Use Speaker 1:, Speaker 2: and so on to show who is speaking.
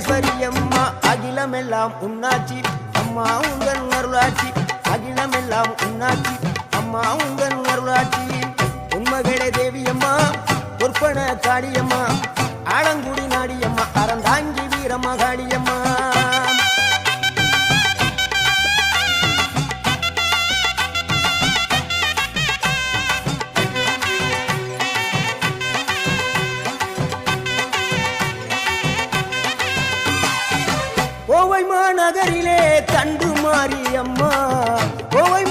Speaker 1: மகேஸ்வரி அம்மா அகிலமெல்லாம் உன்னாட்சி அம்மா உங்கள் அருளாட்சி அகிலமெல்லாம் உன்னாட்சி அம்மா உங்கள் அருளாட்சி உண்மகளே தேவியம்மா பொற்பன காளியம்மா ஆலங்குடி நாடியம்மா அறந்தாங்கி வீரம்மா காளியம்மா கோவை மாநகரிலே தண்டு மாரியம்மா கோவை